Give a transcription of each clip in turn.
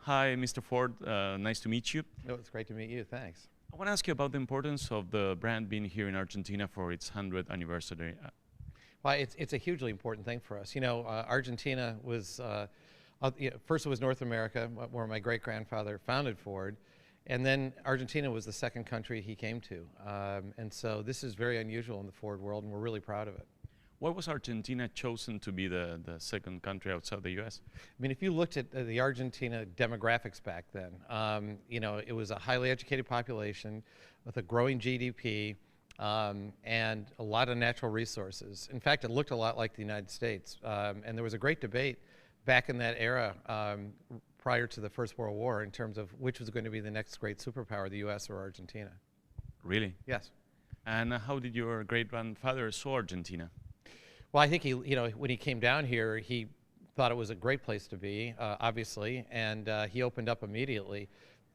Hi, Mr. Ford. Nice to meet you. No, it's great to meet you. Thanks. I want to ask you about the importance of the brand being here in Argentina for its 100th anniversary. Well, it's a hugely important thing for us. You know, Argentina was, first it was North America, where my great-grandfather founded Ford, and then Argentina was the second country he came to. And so this is very unusual in the Ford world, and we're really proud of it. Why was Argentina chosen to be the second country outside the U.S.? I mean, if you looked at the Argentina demographics back then, you know, it was a highly educated population with a growing GDP and a lot of natural resources. In fact, it looked a lot like the United States. And there was a great debate back in that era prior to the First World War in terms of which was going to be the next great superpower, the U.S. or Argentina. Really? Yes. And how did your great-grandfather saw Argentina? Well, I think he, you know, when he came down here, he thought it was a great place to be, obviously, and he opened up immediately.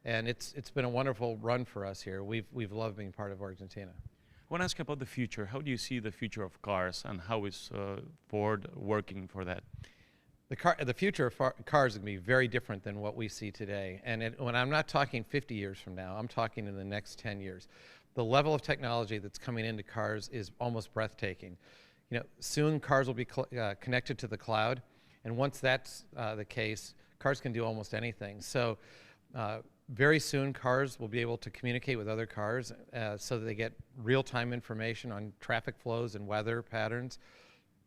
And it's been a wonderful run for us here. We've loved being part of Argentina. I want to ask about the future. How do you see the future of cars, and how is Ford working for that? The future of cars is going to be very different than what we see today. And when I'm not talking 50 years from now, I'm talking in the next 10 years. The level of technology that's coming into cars is almost breathtaking. You know, soon cars will be connected to the cloud, and once that's the case, cars can do almost anything. So very soon cars will be able to communicate with other cars so that they get real-time information on traffic flows and weather patterns.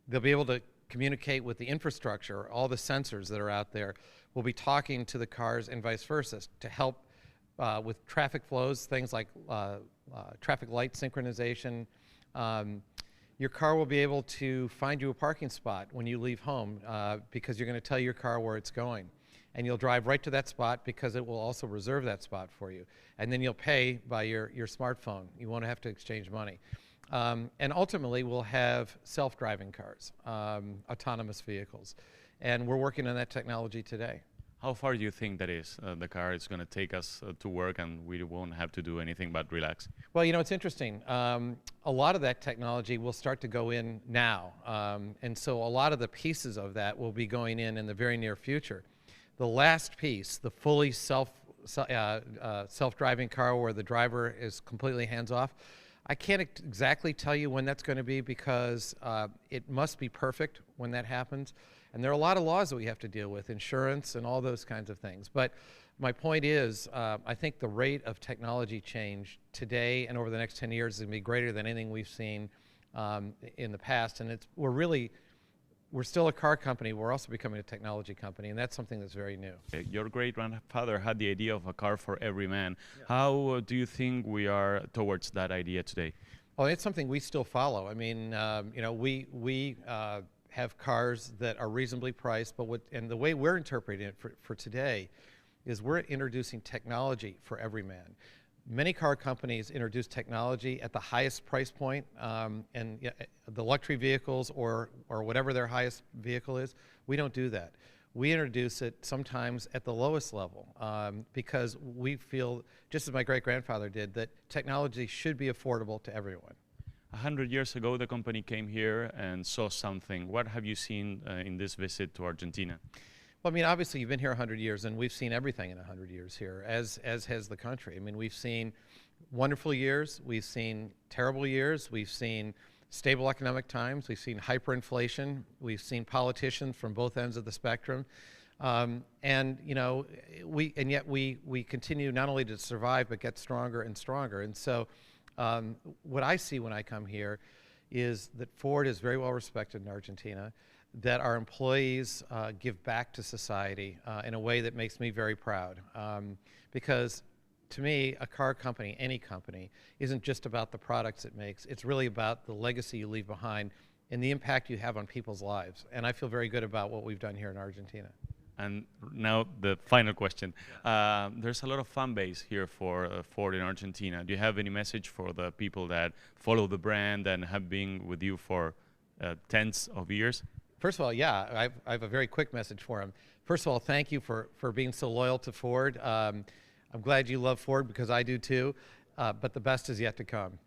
They'll be able to communicate with the infrastructure, all the sensors that are out there. We'll be talking to the cars and vice versa to help with traffic flows, things like traffic light synchronization. Your car will be able to find you a parking spot when you leave home because you're going to tell your car where it's going. And you'll drive right to that spot because it will also reserve that spot for you. And then you'll pay by your smartphone. You won't have to exchange money. And ultimately, we'll have self-driving cars, autonomous vehicles. And we're working on that technology today. How far do you think that is? The car is going to take us to work and we won't have to do anything but relax? Well, you know, it's interesting. A lot of that technology will start to go in now. And so a lot of the pieces of that will be going in the very near future. The last piece, the fully self-driving car where the driver is completely hands-off, I can't exactly tell you when that's going to be because it must be perfect when that happens. And there are a lot of laws that we have to deal with, insurance and all those kinds of things. But my point is, I think the rate of technology change today and over the next 10 years is going to be greater than anything we've seen in the past. And we're still a car company. We're also becoming a technology company, and that's something that's very new. Your great-grandfather had the idea of a car for every man. Yeah. How do you think we are towards that idea today? Well, it's something we still follow. I mean, you know, we have cars that are reasonably priced, and the way we're interpreting it for today is we're introducing technology for every man. Many car companies introduce technology at the highest price point, and the luxury vehicles or whatever their highest vehicle is, we don't do that. We introduce it sometimes at the lowest level because we feel, just as my great-grandfather did, that technology should be affordable to everyone. 100 years ago, the company came here and saw something. What have you seen in this visit to Argentina? Well, I mean, obviously, you've been here 100 years, and we've seen everything in 100 years here, as has the country. I mean, we've seen wonderful years, we've seen terrible years, we've seen stable economic times, we've seen hyperinflation, we've seen politicians from both ends of the spectrum, and you know, yet we continue not only to survive but get stronger and stronger. And so, what I see when I come here is that Ford is very well respected in Argentina, that our employees give back to society in a way that makes me very proud. Because to me, a car company, any company, isn't just about the products it makes. It's really about the legacy you leave behind and the impact you have on people's lives. And I feel very good about what we've done here in Argentina. And now the final question. There's a lot of fan base here for Ford in Argentina. Do you have any message for the people that follow the brand and have been with you for tens of years? First of all, yeah, I have a very quick message for them. First of all, thank you for being so loyal to Ford. I'm glad you love Ford because I do too, but the best is yet to come.